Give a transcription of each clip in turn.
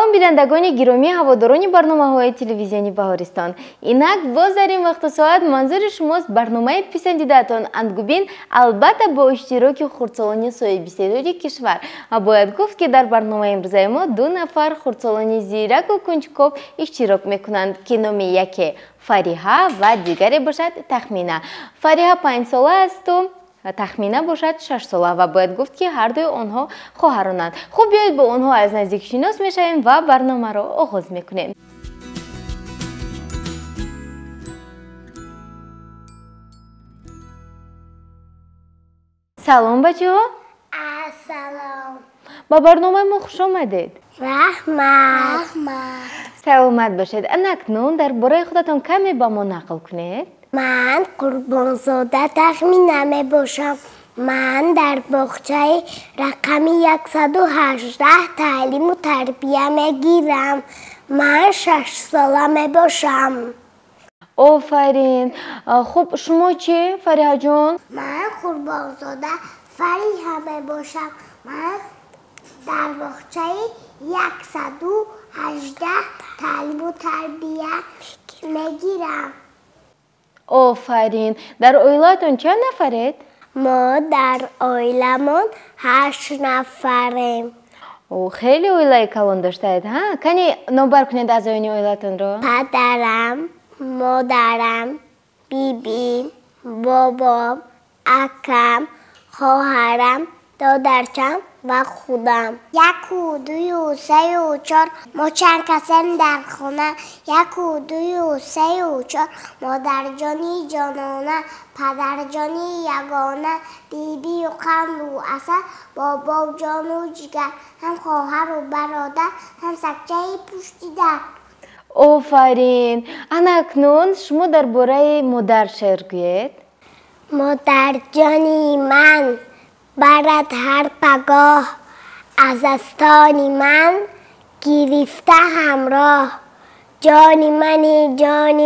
سلام بینندگان گرامی هواداران برنامه‌های تلویزیونی بهارستان. اینک باز در این وقت ساعت منظور شماست برنامه پسندیده‌تان اندگوبین البته با اشتراک خردسالان سایه 22 کشور. باید گفت که در برنامه امروز ما 2 نفر خردسالان زیرک و کنجکاو اشتراک میکنند که نام یکی فریحه و دیگری باشد تخمینه. فریحه 5 ساله است و تخمینه باشد 6 ساله و باید گفت که هر دوی آنها خواهرانند. خب بیایید با آنها از نزدیک شناس میشویم و برنامه را آغاز میکنیم. سلام بچه ها. سلام. با برنامه ما خوش آمدید. رحمت. سلامت باشید. اکنون درباره خودتان کمی با ما نقل کنید. من قربانزاده تخمینه باشم. من در باغچه رقمی 118 تعلیم و تربیه میگیرم. من 6 ساله باشم. آفرین. خب شما چی فریحه جون؟ من قربانزاده فریحه باشم. من در باغچه 118 تعلیم و تربیه میگیرم. آفرین. در عائلتون چند نفرید؟ ما در عائلمون 8 نفریم. او خیلی عائله کلان داشتید ها؟ کنی نوبر کنید از این عائلتون رو؟ پدرم، مادرم، بیبیم، بابام، اکم، خواهرم، دادرچم و خودم. 1 و 2 و 3 و 4 ما چند کسیم در خونه. 1 و 2 و 3 و 4 مادر جانی جانانه، پدر جانی یگانه، بیبی و قند و عسل، بابا جان و جگر، هم خواهر و برادر، هم سکچه پشتی در. آفرین. اکنون شما درباره مادر شعر گویید. مادر جانی من برد هر پگاه، از استانی من گرفته همراه. جانی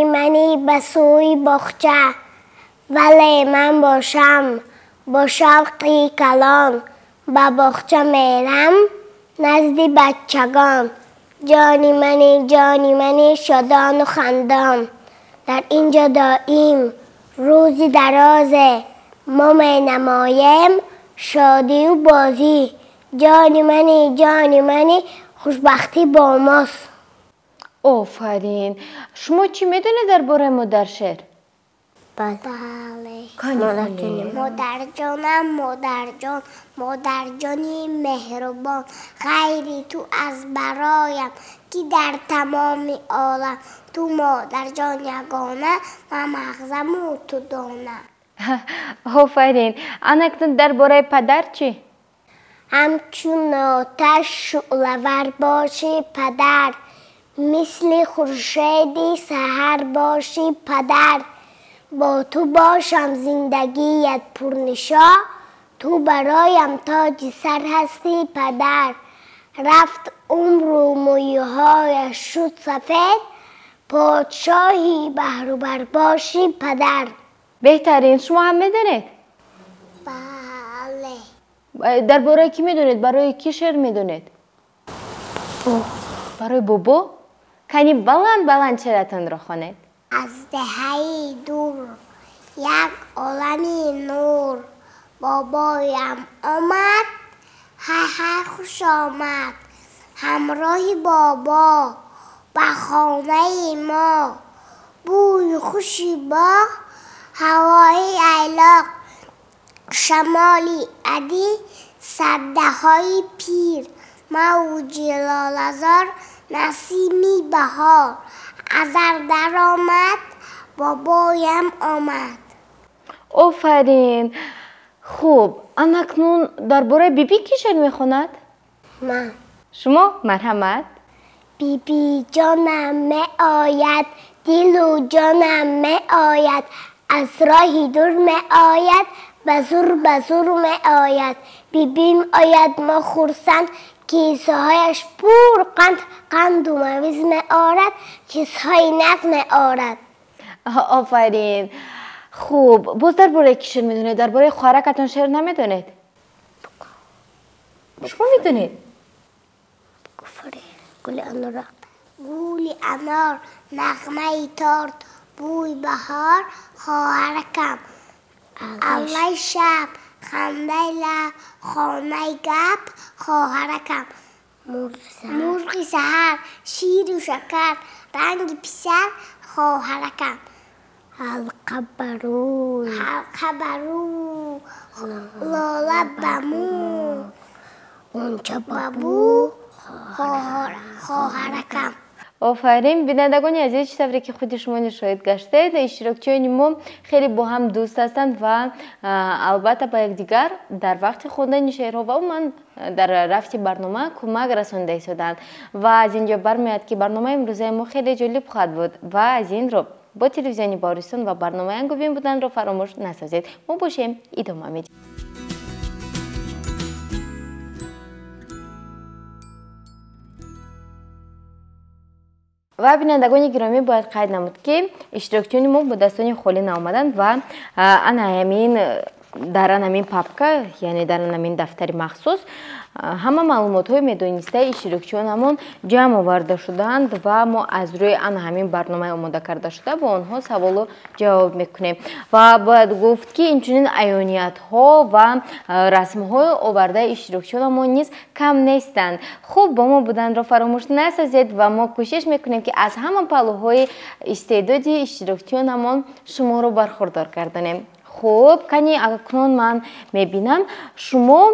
منی به سوی باغچه، ولی من باشم با شوقی کلان. به باغچه میرم نزد بچگان. جانی منی شادان و خندان. در اینجا دائم روزی درازه، ما می نمایم شادی و بازی. جانی منی خوشبختی با ماست. آفرین. شما چی میدونید درباره مادر شعر؟ بله. مادر جانی مهربان، خیری تو از برایم که در تمام عالم. تو مادر جان یگانه و مغزم و تو دانه. آفرین. اکنون درباره پدر چی؟ همچون آتش شعله‌ور باشی پدر، مثل خورشیدی سحر باشی پدر. با تو باشم زندگیت پرنشا، تو برایم تاج سر هستی پدر. رفت عمر و مویهایش شد سفید، پادشاهی بحر و بر باشی پدر. بهترین. شما هم میدونید؟ بله. درباره کی میدونید؟ برای کی شعر میدونید؟ برای بابا؟ کنی بلند شعرتون رو خوانید. از دهه دور یک عالمی نور، بابایم آمد های خوش آمد. همراه بابا به خانه ما، بوی خوشی باغ، هوای ایلاق، شمالی عدی، سده های پیر، موج لاله‌زار، نسیمی بهار. ازر در آمد بابایم آمد. آفرین. خوب. اکنون درباره بیبی کی شعر میخواند؟ من. شما؟ مرحمت. بیبی جانم می آید، دل و جانم می آید، از راهی دور می آید، به زور می آید. بیبیم آید ما خرسند، کیسه هایش پر قند و موز می آرد، چیزهای نز می آرد. آفرین. خوب. باز درباره کی شعر میدونید؟ درباره خواهرکتون شعر نمیدونید؟ شما میدونید؟ گل انار گولی انار نغمه تارت بوی بهار خواهرکم اول شب خنده لب خانه گپ خواهرکم مرغ سحر شیر و شکر رنگ پسر خواهرکم حلقه برو لاله بمو غنچه ببو خواهرکم. آفرین. بینندگان عزیز، چطوری که خود شما نشاهد گشتید، اشتراکچیان ما خیلی با هم دوست هستند و البته با یکدیگر در وقت خوندن شعرها و من در رفت برنامه کمک رسانده شدند و از اینجا برمیاد که برنامه امروزه ما خیلی جالب خواهد بود و از این رو با تلویزیون بهارستان و برنامه انگوین بودن رو فراموش نسازید. ما باشیم ادامه میدیم. و بینندگان گرامی باید قید نمود که اشتراکچیان ما با دستان خالی نآمدند و در همین پاپکا یعنی در همین دفتر مخصوص همه معلومات های میدانسته اشتراکچیان همون جمع آورده شدند و ما از روی همین برنامه آماده کرده شده با آنها سوال جواب میکنیم و باید گفت که اینچنین عیانیت ها و رسم های آورده اشتراکچیان ما نیز کم نیستند. خوب با ما بودن را فراموش نسازید و ما کوشش میکنیم که از همه پهلوهای استعدادی اشتراکچیان ما شما رو برخوردار کردنیم. خوب کنی اکنون من میبینم شما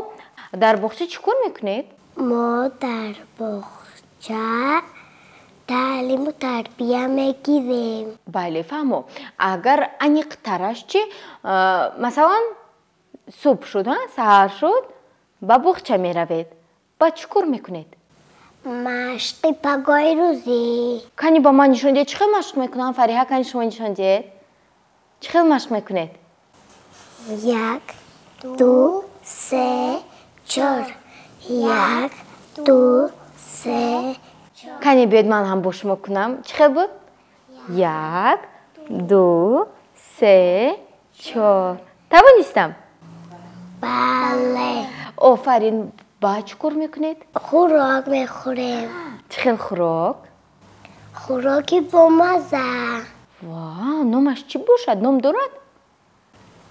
در باغچه چیکار میکنید؟ ما در باغچه تعلیم و تربیه میگیریم. بله فهمو. اگر انیق ترش چی مثلا صبح شد سحر شد با باغچه میروید با چیکار میکنید؟ مشق پگاه روزی. کنی با من نشون دید چه خیلی مشق میکنم؟ فریحه کنی شما نشون دید چه خیلی مشق میکنید؟ 1 2 3 4 1 2 3 کنی بیاد من هم با شما کنم چه خیلی بود؟ 1 2 3 4 توانستم؟ بله. آفرین. با چیکار میکنید؟ خوراک میخوریم. چه خیلی خوراک؟ خوراکی با مزه. واه نامش چی باشد؟ نام دارد؟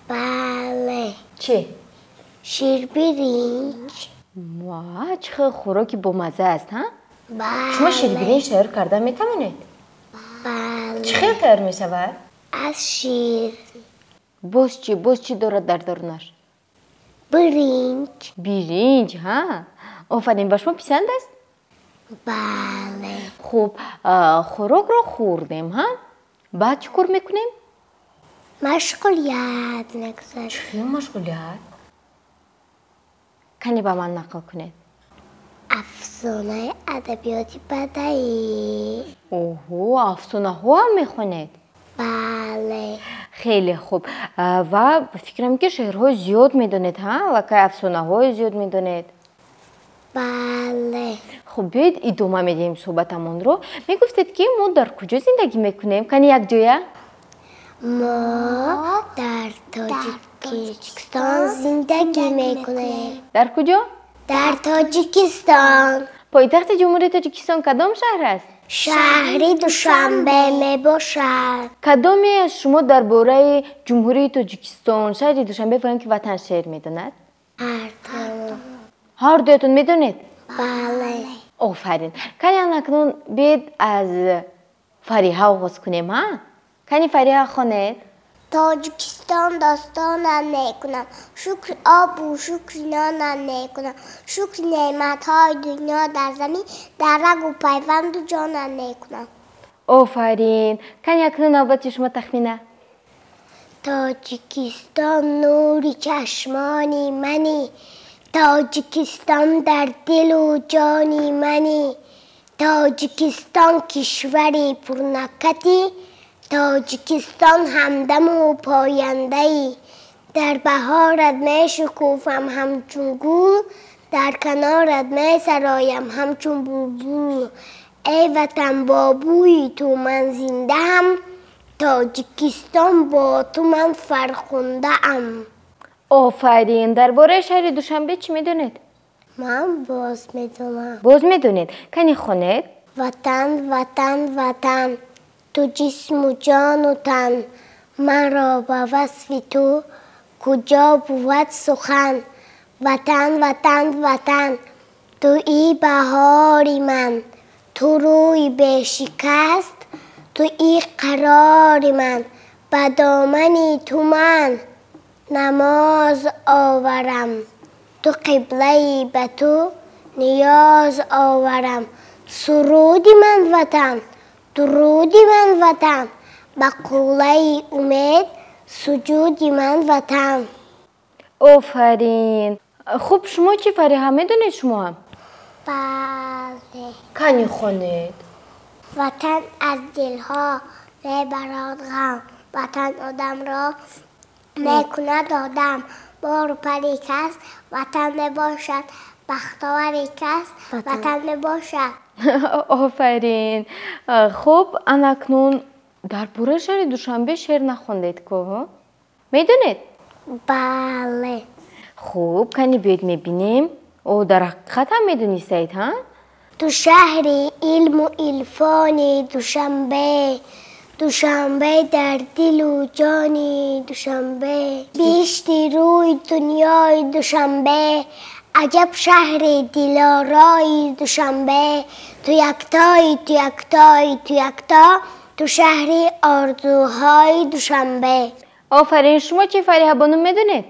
بله. چه؟ شیر برنج. واه چه خیلی خوراکی با مزه است ها؟ بله. شما شیر برنج تیار کردن میتوانید؟ بله. چه خیلی تیار میشود؟ از شیر. باز چی دارد در درونش؟ برنج. برنج ها؟ آفرین. با شما پسند است؟ بله. خوب خوراک رو خوردیم ها؟ بعد چی کار میکنیم؟ مشغولیت نگذاریم. چه مشغولیت؟ کنی با من نقل کنید. افسانه ادبیاتی بدایی. اوهو افسانه ها هم میخونید؟ بله. خیلی خوب. و فکرم که شعرهای زیاد میدونید ها؟ و که افسانه های زیاد میدونید؟ بله. خب بیاید ادامه میدیم صحبتمون رو. میگفتید که ما در کجا زندگی میکنیم؟ کنی یک جایه؟ ما در تاجیکستان زندگی میکنیم. در کجا؟ در تاجیکستان. پایتخت جمهوری تاجیکستان کدام شهر است؟ شهری دوشنبه میباشد. کدامی از شما درباره جمهوری تاجیکستان شهری دوشنبه و اینکه وطن شهر میدوند؟ هر دوتون میدونید؟ بله. آفرین. کنی اکنون بید از فریحه آغاز کنیم ها؟ کنی فریحه خوانید؟ تاجیکستان داستانم میکنم، شکر آب و شکر نانم میکنم، شکر نعمت های دنیا در زمین در رگ و پیوند و جانم میکنم. آفرین. کنی اکنون نوبت شما تخمینه؟ تاجیکستان نوری چشمانی منی، تاجیکستان در دل و جانی منی، تاجیکستان کشوری پرنکتی، تاجیکستان همدم و پاینده‌ای، در بهارت می شکوفم همچون گل، در کنارت می سرایم همچون بلبل، ای وطن با بوی تو من زنده هم، تاجیکستان با تو من فرخنده ام. آفرین. درباره شهر دوشنبه چی میدونید؟ من باز میدونم. باز میدونید. کنی خونید؟ وطن وطن وطن تو جسم و جان و تن من را با وصف تو کجا بود سخن وطن وطن وطن تو ای بهاری من تو روی به شکست تو ای قراری من بدامنی تو من نماز آورم تو قبله به تو نیاز آورم سرودی من وطن درودی من وطن بقوله امید سجودی من وطن. آفرین. خب شما چی فریحه میدونید شما هم؟ بله. کنی خونید. وطن از دلها میبرد غم وطن آدم را میکند آدم بار پری کس وطن نباشد بختاوری کس وطن نباشد. آفرین. خب اکنون در باره شهر دوشنبه شعر نخوندید که میدونید؟ بله. خوب کنی بیاید میبینیم. او در حقیقت هم میدونیستید ها؟ تو شهر علم و عرفانی دوشنبه دوشنبه در دل و جانی دوشنبه بیشتی روی دنیای دوشنبه عجب شهر دلارای دوشنبه تو یکتای تو یکتای تو یکتا تو شهر آرزوهای دوشنبه. آفرین. شما چی فریحه بانو میدونید؟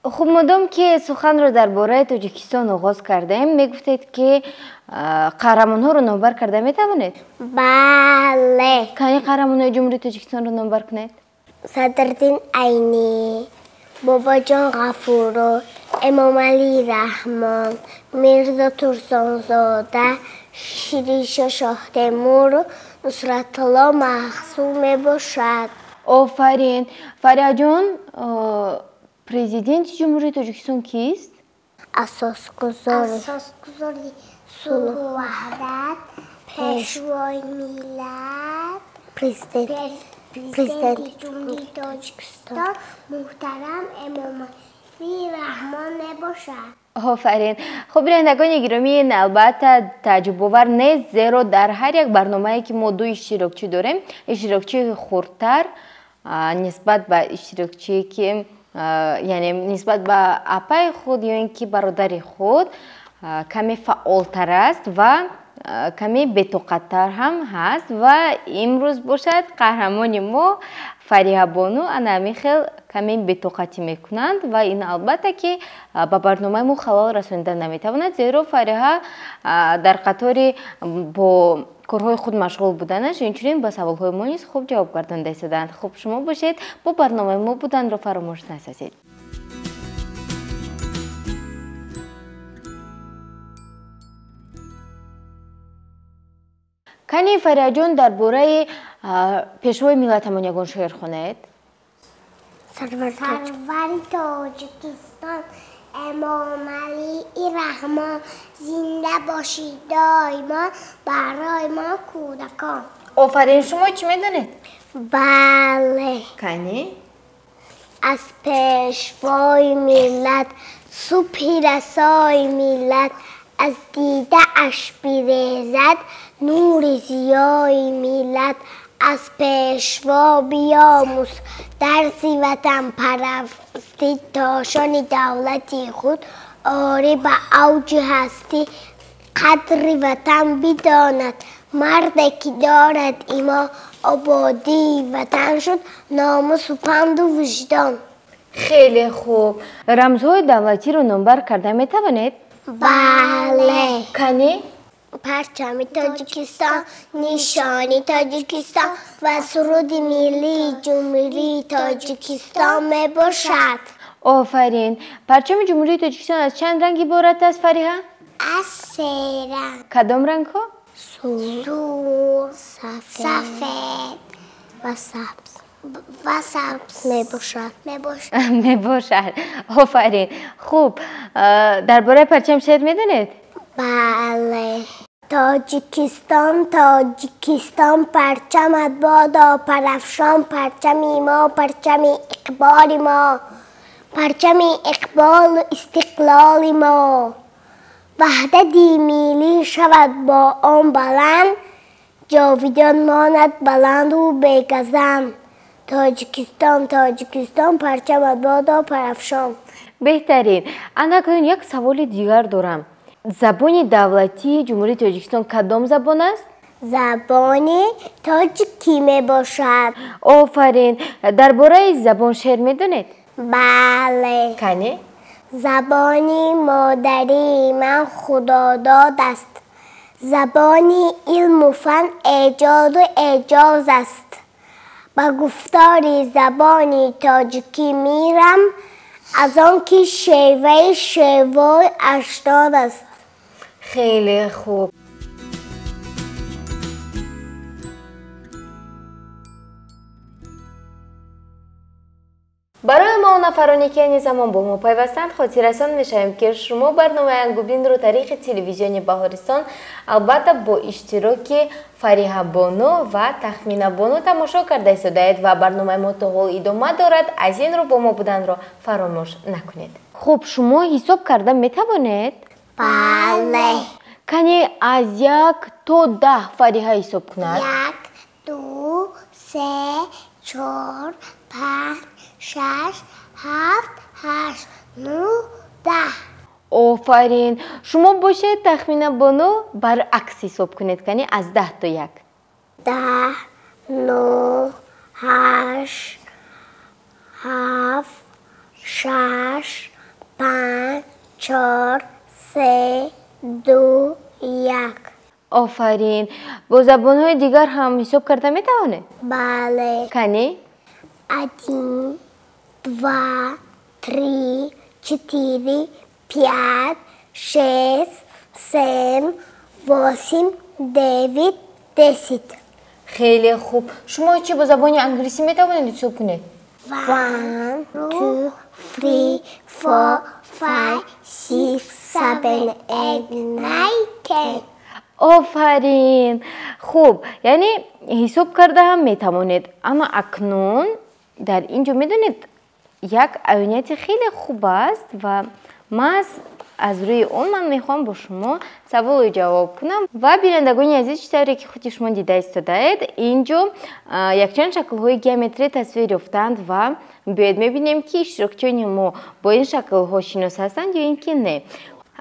خب مادام که سخن رو درباره تاجیکستان آغاز کردیم میگفتید که قهرمان ها رو نامبر کرده میتوانید؟ بله. کنی قهرمان های جمهوری تاجیکستان رو نامبر کنید؟ صدرالدین عینی، بابا جان غفورو، امام علی رحمان، میرزا ترسانزاده، شیریش شاه تیمور، نصرت الله محسوم باشد. آفرین. فریحه جان پرزیدنت جمهوری تاجیکستان کیست؟ اساسگذاری صلح و وحدت پیشوای میلت پرزیدنت جمهوری تاجیکستان محترم امام علی رحمان باشد. آفرین. خب بینندگان گرامی این البته تعجب آور نیست زیرا در هر یک برنامه‌ای که ما دو اشتراکچی داریم اشتراکچی خردتر نسبت به اشتراکچی که یعنی نسبت به اپای خود یا اینکه برادر خود کمی فعالتر است و کمی بطاقت‌تر هم هست و امروز باشد قهرمان ما فریحه بانو انمی خیل کمی بطاقتی میکنند و این البته که با برنامه ما خلال رسانیده نمیتواند زیرا فریحه در قطار با کارهای خود مشغول بودنش اینچنین با سوالهای ما نیز خوب جواب گردانده ایستادند. خب شما باشید با برنامه ما بودن را فراموش نسازید. کنی فریحه جان درباره پیشوای ملتمان یگان شعر خوانید؟ سروری تاجیکستان امام علی رحمان زنده باشید دائما برای ما کودکان. آفرین. شما چی میدونید؟ بله. کنی؟ از پیشوای ملت صبحی رسای ملت از دیده اش بیریزد نور ضیای ملت از پیشوا بیاموز درسی وطن پرستی تا شان دولتی خود آری به اوج هستی قدر وطن بداند مردی که دارد ایمان آبادی وطن شد ناموس و پند و وجدان. خیلی خوب. رمزهای دولتی رو نامبر کرده میتوانید؟ بله. کنی؟ پرچم تاجیکستان نشانی تاجیکستان و سرود ملی جمهوری تاجیکستان می باشد. آفرین. پرچم جمهوری تاجیکستان از چند رنگ عبارت است فریحه؟ از 3 رنگ. کدام رنگ ها؟ سور، سفید و سبز می باشد. آفرین. خوب درباره پرچم شعر میدونید؟ بله. تاجیکستان پرچمت بادا پرافشان پرچم ما پرچم اقبال ما پرچم اقبال و استقلال ما وحدت ملی شود با آن بلند جاویدان ماند بلند و بیگزند تاجیکستان تاجیکستان پرچمت بادا پرافشان. بهترین. اکنون یک سوال دیگر دارم. زبان دولتی جمهوری تاجیکستان کدام زبان است؟ زبان تاجیکی می باشد. آفرین. درباره زبان شعر میدونید؟ بله. کنی؟ زبانی مادری من خداداد است. زبانی علم و فن ایجاد و اعجاز است. با گفتاری زبانی تاجیکی میرم از آن که شیوه اشداد است. خیلی خوب. برای ما نفرانی که این زمان با ما پیوستند خاطررسان میشویم که شما برنامه انگوبین رو طریق تلویزیون بهارستان البته با اشتراک فریحه بانو و تخمینه بانو تماشا کرده ایستادید و برنامه ما تا حال ادامه دارد. از این رو با ما بودن را فراموش نکنید. خب شما حساب کرده میتوانید؟ بله. کنی از 1 تا 10 فریحه حساب کند؟ 1 2 3 4 5 6 7 8 9 10. آفرین. شما باشه تخمینه بانو برعکس حساب کنید کنی از 10 تا 1. 10 9 8 7 6 5 4 3 2 1. آفرین. با زبان‌های دیگر هم حساب کرده میتوانه؟ بله. کنی؟ 1 2 3 4 5 6 7 8 9 10. خیلی خوب. شما چی با زبان انگلیسی میتوانید حساب کنید؟ 1 2 3 4 5 6 7 8 9 10. آفرین. خوب. یعنی حساب کرده هم میتوانید. اما اکنون در اینجا میدونید یک امنیت خیلی خوب است و من از روی اون من میخوام با شما سوال جواب کنم و بینندگان عزیز چطوری که خودی شما دیده ایستادید اینجا یک چند شکل های گیومتری تصویر یافتند و باید میبینیم که اشتراکچیان ما با این شکل ها شناس هستند یا اینکه نه.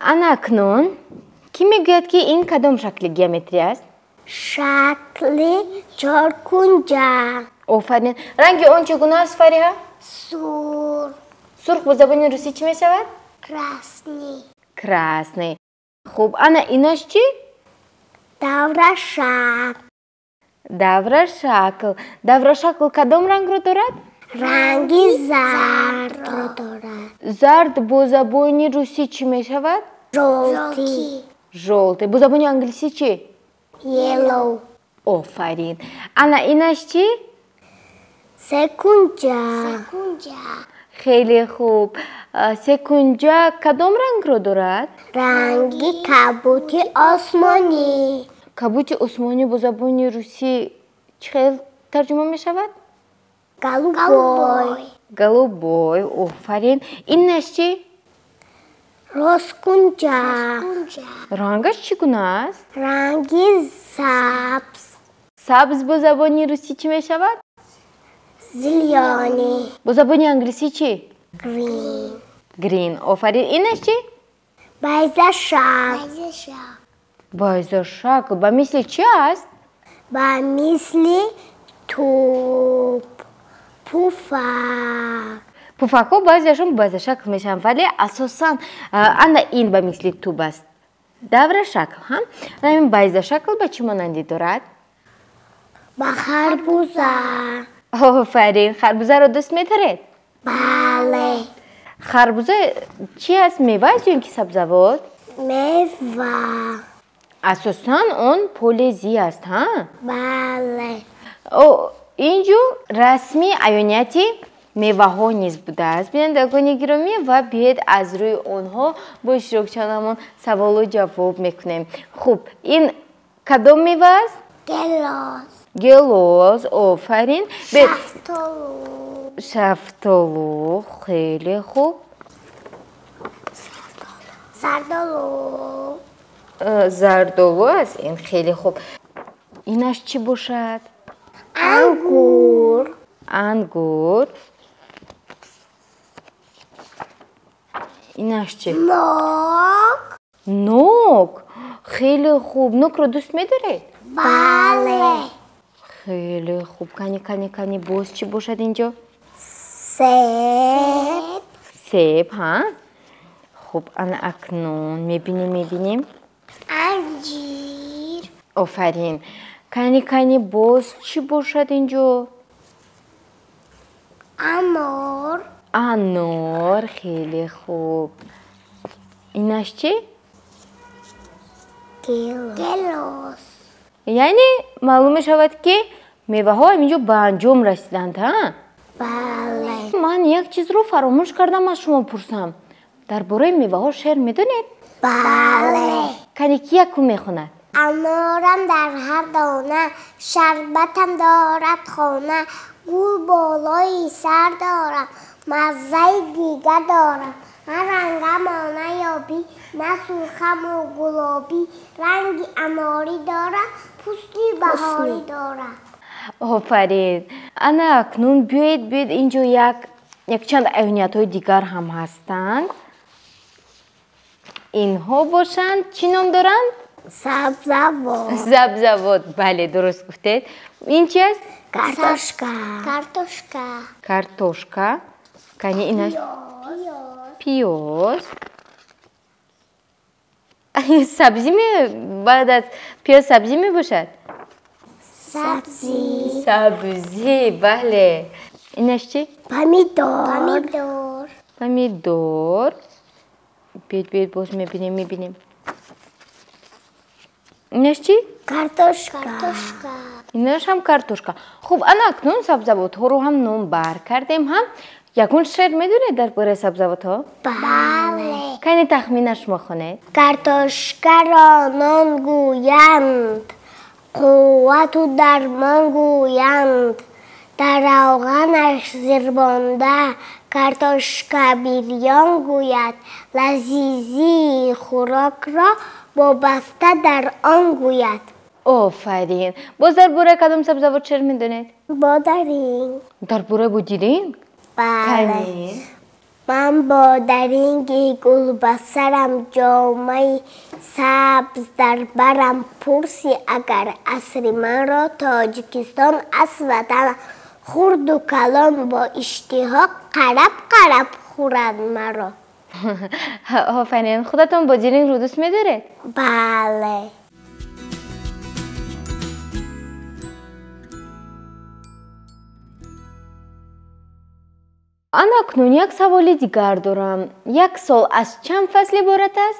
اکنون کی میگوید که این کدام شکل گیومتری است؟ شکل چهارکنجه. آفرین. رنگ آن چگونه است فریحه؟ سرخ. سرخ با زبان روسی چی می شود؟ کراسنی. کراسنی. خوب. ایناش چی؟ دور شکل. دور شکل. دور شکل کدام رنگ رو دارد؟ رنگی زرد رو دارد. زرد با زبان روسی چی می شود؟ ژولتی. ژولتی. با زبان انگلیسی چی؟ یلو. آفرین. ایناش چی؟ سکنجه. خیلی خوب. سکنجه کدام رنگ رو دارد؟ رنگی کبوت آسمانی. کبوت آسمانی با زبان روسی چه ترجمه می شود؟ голубой. голубой. آفرین. اینش چی؟ راسکنجه. رنگش چگونه است؟ رنگی سبز. سبز با زبان روسی چی می شود؟ زیلانی. با زبان انگلیسی چی؟ گرین. گرین. آفرین. اینش چی؟ بیضه شکل. بیضه شکل. با مثل چی است؟ با مثل توپ. پوفک. پوفک ها بعضیشون بیضه شکل میشن ولی اساسا این با مثل توپ است. دور شکل هم. این بیضه شکل به چی مانندی دارد؟ با خربوزه. آفرین. خربوزه رو دوست می‌دارید؟ بله. خربوزه چی است؟ میوه است یا اینکه سبزوات؟ میوه. اساساً اون پولزی است ها؟ بله. اینجا رسمی عیانیتی میوه ها نیز بوده است. بینندگان گرامی و بیاید از روی اونها با اشتراکچیانمون سوال و جواب میکنیم. خوب. این کدام میوه است؟ گلوز. گلوز. آفرین. شفتالو. شفتالو خیلی خوب. زردالو. زردالو است این خیلی خوب. اینش چی باشد؟ انگور. انگور. اینش چی؟ نوک. نوک. خیلی خوب. نوک رو دوست می‌دارید؟ بله. خیلی خوب. کنی باز چی باشد اینجا؟ سیب. سیب ها؟ خب اکنون میبینیم. انجیر. آفرین. کنی باز چی باشد اینجا؟ انار. انار. خیلی خوب. اینش چی؟ گلوس. یعنی معلوم شود که میوه ها اینجا به انجام رسیدند ها؟ بله. من یک چیز رو فراموش کردم از شما پرسم. درباره میوه ها شعر میدونید؟ بله. کنی کی یکو میخوند؟ انارم در هر دانه، شربتم دارد خانه، گل بالای سر دارم، مزه دیگر دارم، هر رنگم آنه یابی، نه سرخم و گلابی، رنگی اناری دارم، پوستی بهاری دارم. آفرین. انا اکنون بیاید اینجا یک چند عینیت های دیگر هم هستند. اینها باشند چی نام دارند؟ سبزوات. سبزوات. بله درست گفتید. این چی است؟ کارتوشکا. کنی اینش؟ پیاز. سبزی بعد از پیاز سبزی می باشد؟ سبزی. بله. اینش چی؟ پمیدور. بیاید باز میبینیم. اینش چی؟ کارتوشکا. اینش هم کارتوشکا. خب انا اکنون سبزوات ها رو هم نام بر کردیم هم. یکون شعر میدونید درباره سبزوات ها؟ بله. کنی تخمینش مخونید. کارتوشکا را نان گویند، قوت و درمان گویند، در روغنش زیربانده کارتوشکا بیریان گوید، لذیذی خوراک را وابسته در آن گوید. آفرین. باز درباره کدام سبزوات شعر میدونید؟ بادرنگ. درباره بادرنگ؟ بله. من بادرنگی گل بسرم، جامه سبز در برم، پرسی اگر عصر من را تاجیکستان از وطن، خورد و کلان با اشتها قرب خورد مرا. آفرین. خودتون بادرنگ رو دوست می‌دارید؟ بله. آن اکنون یک سوال دیگر دارم. یک سال از چند فصل عبارت است؟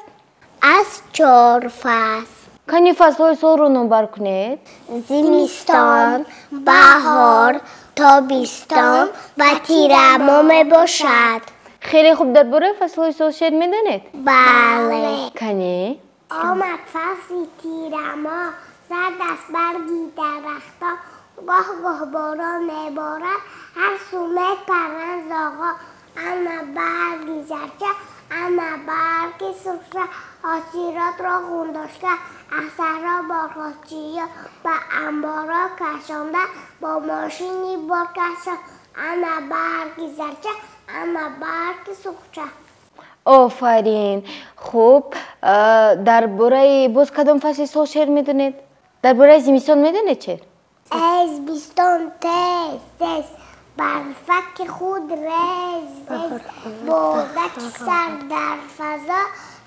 از 4 فصل. کنی فصل‌های سال رو نمبر کنید. زمستان، بهار، تابستان و تیرماه می باشد. خیلی خوب. درباره فصل‌های سال شعر میدونید؟ بله. کنی؟ آمد فصل تیرماه، زرد است برگی درختا، گاه باران میبارد، هر سومه پرند زاغا، انا برگی زرچه، انا برگی سرخه، آسیرات را خونداشته، اثرها بارخوشیه، به انبارا کشانده، با ماشینی برکشان، انا برگی زرچه، انا برگی سرخه. آفرین. خب درباره باز کدام فصل سال شعر میدونید؟ درباره زمستان میدونید چه؟ زمستان تیز برفک خود ریز بادک سر در فضا،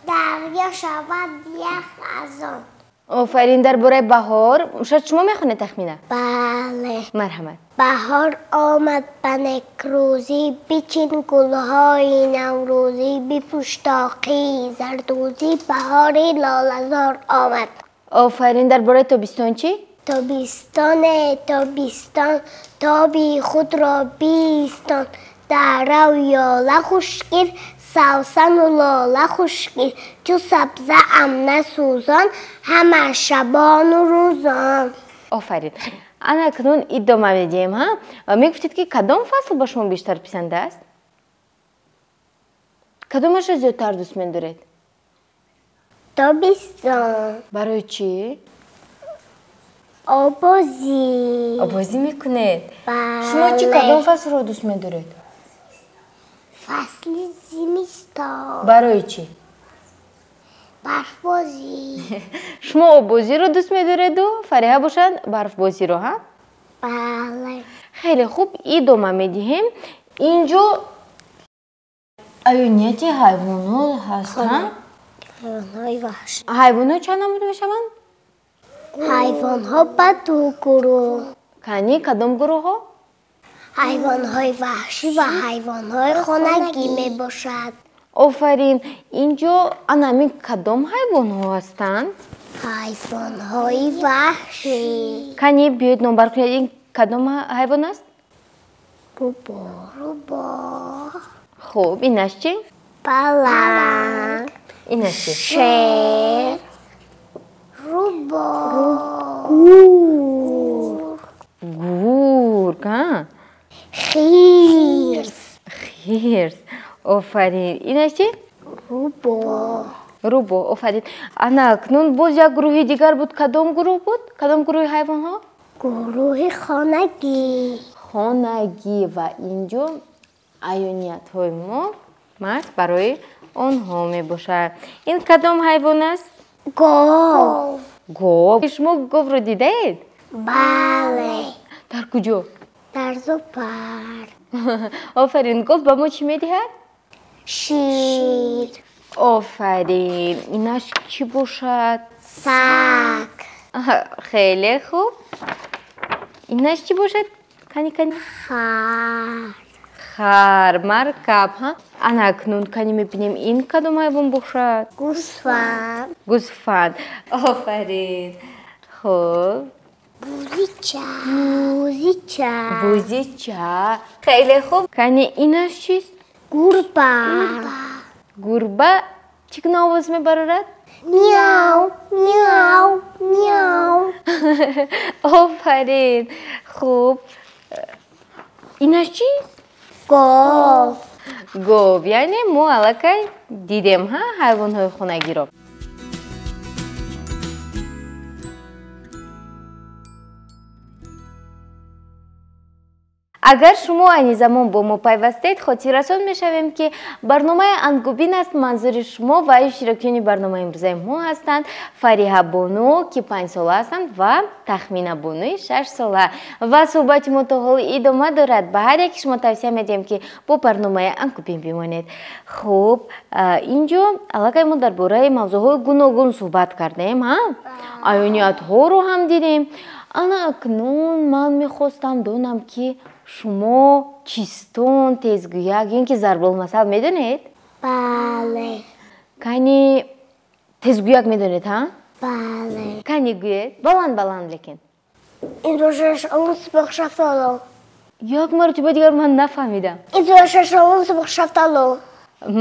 دریا شود یخ از آن. آفرین. درباره بهار شاید شما میخونید تخمینه؟ بله. مرحمت. بهار آمد به نکروزی، بچین گلهای نوروزی، بپوش طاقی زردوزی، بهاری لاله‌زار آمد. آفرین. درباره تابستان چی؟ تابستان تابی خود را بیستان، دره و یاله خوشگیر، سوسن و لاله خوشگیر، چو سبزه امنه سوزان، همه شبان و روزان. آفرین. анакнун идома медиҳем, ҳа? Мегуфтед ки кадом фасл ба шумо бештар писанд аст? Кадомашро зиёдтар дӯст медоред? Тобистон. Барои чӣ? Обозӣ. Обозӣ мекунед? Бале. Шумо чӣ кадом фаслро дӯст медоред? Фасли зимистон. Барои чӣ? Барфбозӣ. Шумо оббозиро дӯст медореду Фариҳа бошад барфбозиро, ҳа? Бале. Хеле хуб, идома медиҳем. Инҷо аёнияти ҳайвонҳо ҳастанд. ҳайвонҳои ваҳшӣ. ҳайвонҳо чанд намуд мешаванд? ҳайвонҳо ба ду гурӯҳ. Кани кадом гурӯҳҳо? ҳайвонҳои ваҳшӣ ва ҳайвонҳои хонагӣ мебошад. Офарин. Инҷо анамин кадом ҳайвонҳо ҳастанд? ҳайвонҳои ваҳшӣ. Кани биёед номбар кунед, ин кадом ҳайвон аст? Рӯбо. Хуб, инаш чӣ? Баланг. Инаш чӣ? Шер. Рӯбо. Гур. Гург, ҳа? Хирс. Хирс. Офарин. Инаш чӣ? Рӯбо. Рӯбо. Офарин. Анакнун боз як гурӯҳи дигар буд. Кадом гурӯҳ буд? Кадом гурӯҳи ҳайвонҳо? Гурӯҳи хонагӣ. Хонагӣ ва инҷо аёниятҳои мо марз барои онҳо мебошад. Ин кадом ҳайвон аст? Гов. Гов. Шумо говро дидаед? Бале. Дар куҷо? Дар зоопарк. Офарин. Гов ба мо чӣ медиҳад? Шир. Офарин. Инаш чӣ бошад? Саг. Хеле хуб. Инаш чӣ бошад? Кани. Хар. Хар. Маркаб, ҳа? Анакнун кани мебинем ин кадом ҳайвон бошад? Гӯсфанд. Гӯсфанд. Офарин. Хуб. Бузича. Хеле хуб. Кани инаш чист? Гурба. Гурба чӣ гуна овоз мебарорад? Мяу. Мяу. Мяу. Офарин. Хуб. Инаш чист? Гов. Гов. Яъне мо аллакай дидем, ҳа, ҳайвонҳои хонагиро. Агар шумо айни замон бо мо пайвастед, хотиррасон мешавем ки барномаи Ангубин аст. Манзури шумо ва иштирокиёни барномаи имрӯзаи мо ҳастанд Фариҳа Бону, ки 5 сола ҳастанд, ва Тахмина Бонуи 6 сола. Ва суҳбати мо то ҳол идома дорад. Ба ҳар яки шумо тавсия медиҳем ки бо барномаи Ангубин бимонед. Хуб, инҷо аллакай мо дар бораи мавзӯъҳои гуногун суҳбат кардем, ҳа? Аёниятҳоро ҳам дидем. Анакнун ман мехостам донам ки шумо чистон, тезгӯяк ё ин ки зарбулмасал медонед? Бале. Кани тезгӯяк медонед, ҳа? Бале. Кани гӯед? Баланд лекин. Имрӯз шашавум субҳ шафтало. Як маротиба дигар ман нафаҳмидам. Имрӯз шашавум субҳ шафтало.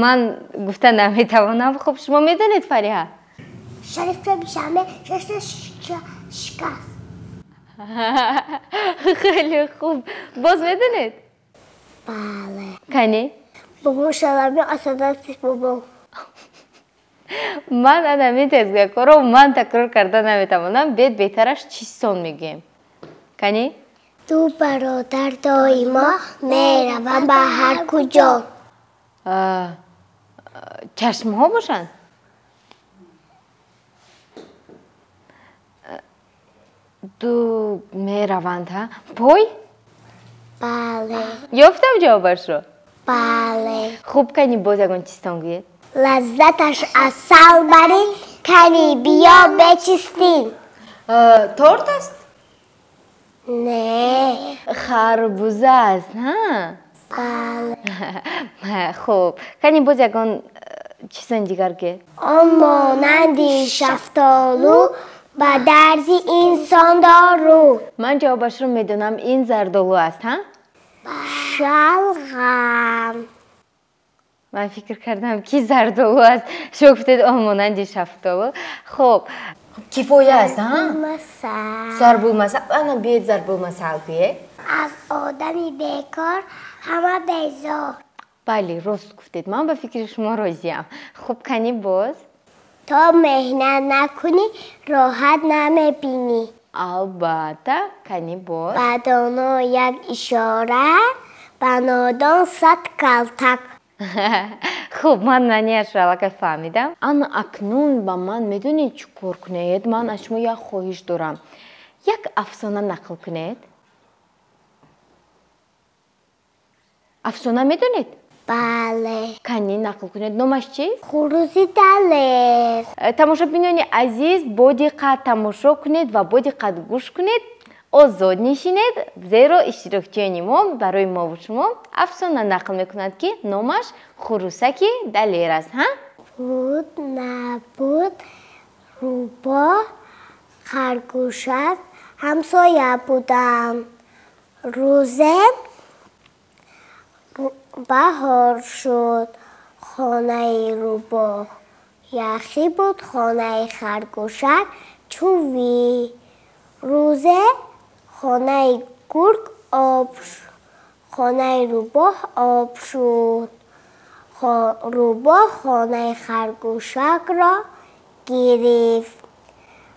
Ман гуфта наметавонам. Хуб, шумо медонед, Фариҳа? Шарифча бишаме шашта шикаст. Хеле хуб. Боз медонед? Бале. Кани? Бобом шалами асадастиш бобом. Ман анамин тезгӯякҳоро ман такрор карда наметавонам. Беҳтараш чистон мегӯем. Кани? Ду бародар доимо меравам ба ҳар куҷо. Чашмҳо бошанд? Ду мераванд, ҳа? Пой? Бале. Ёфтам ҷавобашро. Бале. Хуб, кани боз ягон чистон гӯед. Лаззаташ асал барӣ, кани биё бечистин. Торт аст? Не. Харбуза аст, ҳа? Бале. Хуб, кани боз ягон чизони дигар гӯед. Он монанди шафтолу ба дарди инсон дору. Ман ҷавобашро медонам, ин зардолу аст, ҳа? Шалғам. Ман фикр кардам ки зардолу аст. Шумо гуфтед он монанди шафтолу. Хуб, کیفایه است ها؟ مثل ضرب المثل انا بیاید ضرب المثل بیه از آدمی بیکار همه بیزار بله راست گفتید من به فکر شما راضیم خب کنی باز تا مهنت نکنی راحت نمیبینی البته کنی باز بدانا یک اشاره بنادان صد کلتک خب من معنیش را که فهمیدم انا اکنون با من میدونید چی کار کنید من از شما یک خواهش دارم یک افسانه نقل کنید افسانه میدونید بله کنی نقل کنید نامش چیست خروزی دلست تماشا بینانی عزیز با دقت تماشا کنید و با دقت گوش کنید آزاد نشینید زیرا اشتراکچیان ما برای ما و شما افسانه نقل میکند که نامش خروسک دلیر است ها بود نبود روباه خرگوشک همسایه بودم روزه بهار شد خانه روباه یخی بود خانه خرگوشک چوبی روزه خانه گرگ آب شد خانه روباه آب شد روباه خانه خرگوشک را گرفت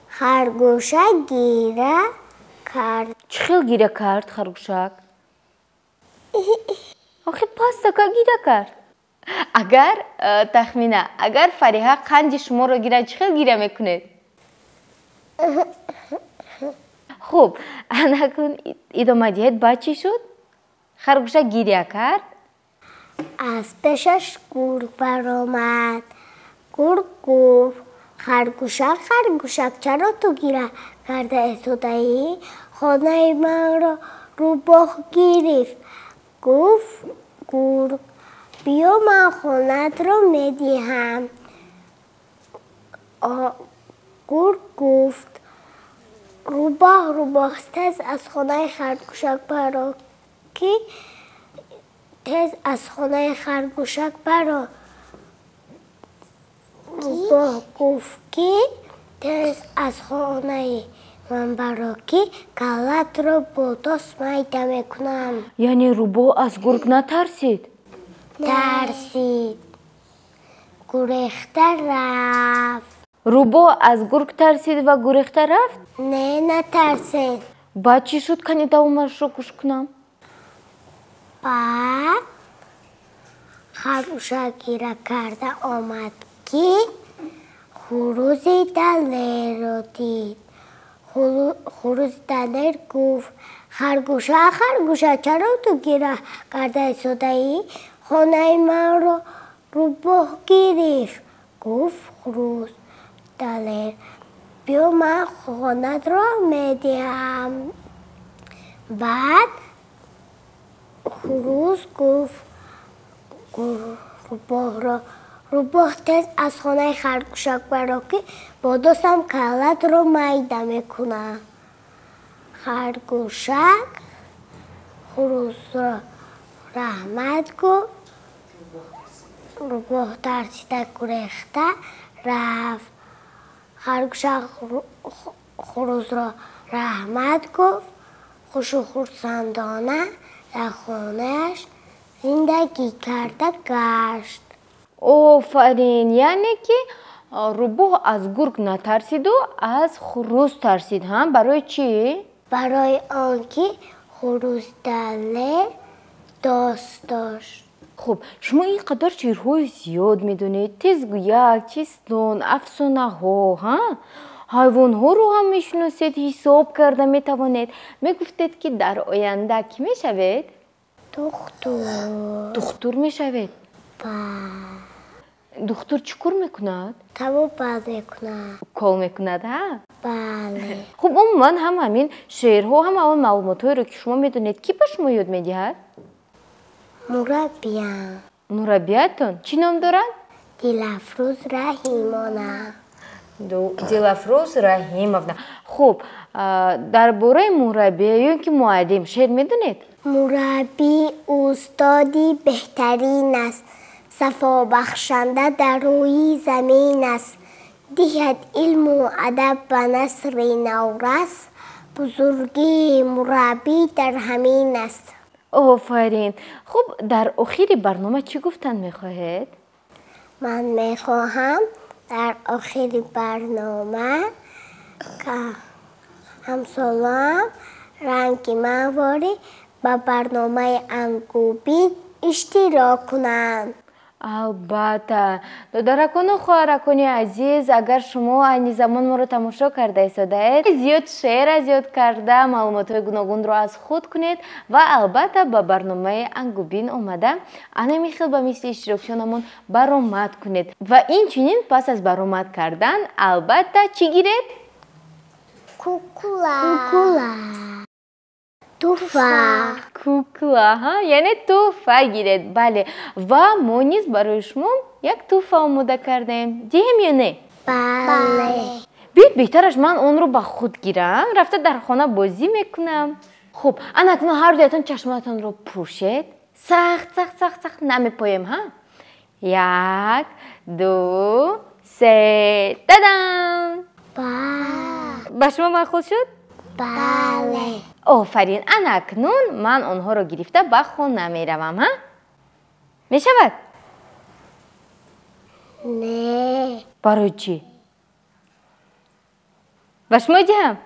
خرگوشک گیره کرد چه خیل گیره کرد خرگوشک آخه پس که گیره کرد اگر تخمینه اگر فریحه قند شما رو گیره چه خیل گیره میکنید خب انا ادامه دهید بعد چی شد خرگوشک گیره کرد از پیشش گرگ برآمد گرگ گفت خرگوشک چرا تو گیره کرده استودایی خانه من را روباه گرفت گفت گرگ بیا من خانت را میدهم گرگ گفت روباه تز از خانه خرگوشک برا کی تز از خانه خرگوشک برا روباه گفت که تز از خانه من برا کی کلت را با دست میده میکنم یعنی روباه از گرگ نترسید ترسید گریخته رفت روباه از گرگ ترسید و گریخته رفت نه نترسید بعد چی شد کنی دوامش رو گوش کنم بعد خرگوشک گیره کرده آمد که خروزی دلیر رو دید خروز دلیر گفت خرگوشک چرا تو گیره کرده ایستاده‌ای خانه من رو روباه گرفت گفت خروز دلیر بیا من خانت را میدهم بعد خروز گفت روباه تز از خانه خرگوشک برا که با دستم کلت رو میده میکنه خرگوشک خروز را رحمت گفت روباه ترسیده گریخته رفت خرگوشک خروز را رحمت گفت خوش و خرسندانه در خانهش زندگی کرده گشت آفرین یعنی که روباه از گرگ نترسید و از خروس ترسید هم برای چی؟ برای آنکه خروس دلیر دوست داشت خب شما اینقدر چیزهای زیاد میدونید تزگویک چیستون افسانه ها حیوان ها رو هم میشناسید حساب کرده میتوانید میگفتید که در آینده کی میشوید؟ دکتر میشوید دکتر چیکار میکند؟ طبیب میکند کار میکند ها؟ بله خب من هم همین شعرها هم اون معلومات رو که شما میدونید کی به شما یاد میدهد؟ مربیم مربیتون چی نام دارن؟ دلافروز رحیمانه دلافروز رحیمовна خب درباره مربی یا که معلم شعر میدونید؟ مربی استادی بهترین است صفا بخشنده در روی زمین است دیهد علم و ادب و نصر نورس بزرگی مربی در همین است. آفرین. خب در آخر برنامه چی گفتن میخواهید؟ من میخواهم در آخر برنامه که همسالم رنگ مواری با برنامه انگوبین اشتراک کنند. البته دخترکان و خواهرکان عزیز، اگر شما این زمان ما رو تماشا کرده ایستادید، زیاد شیر زیاد کرده معلومات گوناگون رو از خود کنید و البته با برنامه انگوبین اومده انمی خیل با مثل اشتراکشانمون برآمد کنید و این چنین پس از برآمد کردن البته چی گیرید؟ کوکولا توفا کوکلا ها، یعنی توفا گیرید. بله، و ما نیز برای شما یک توفا آماده کردیم. دیم یا نه؟ بله. بید بهترش من اون رو با خود گیرم، رفته در خانه بازی میکنم. خب اکنون هر دویتون چشماتون رو پوشید. سخت نمیپایم ها. 1 2 3 دادم. با شما معقول شد؟ بله. آفرین. اکنون من اونها رو گرفته به خانه میروم ها. میشود؟ نه. برای چی؟ با شما جهم؟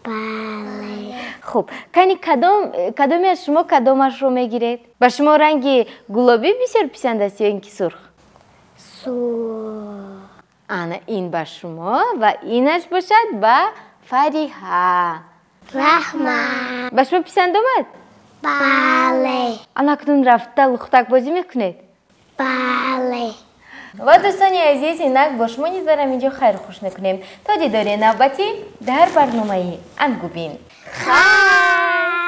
بله. خب کنی کدامی از شما کدامش رو میگیرید؟ با شما رنگ گلابی بسیار پسند است یا اینکه سرخ؟ سرخ. انا این با شما و اینش باشد با فریحه. رحمت. با شما پسند آمد؟ بله. اکنون رفته لختک بازی میکنید؟ بله. و دوستان عزیز، اینک با شما نیز دارم اینجا خیر خوش نکنیم تا دیدار نوبتی در برنامه انگوبین. خیر.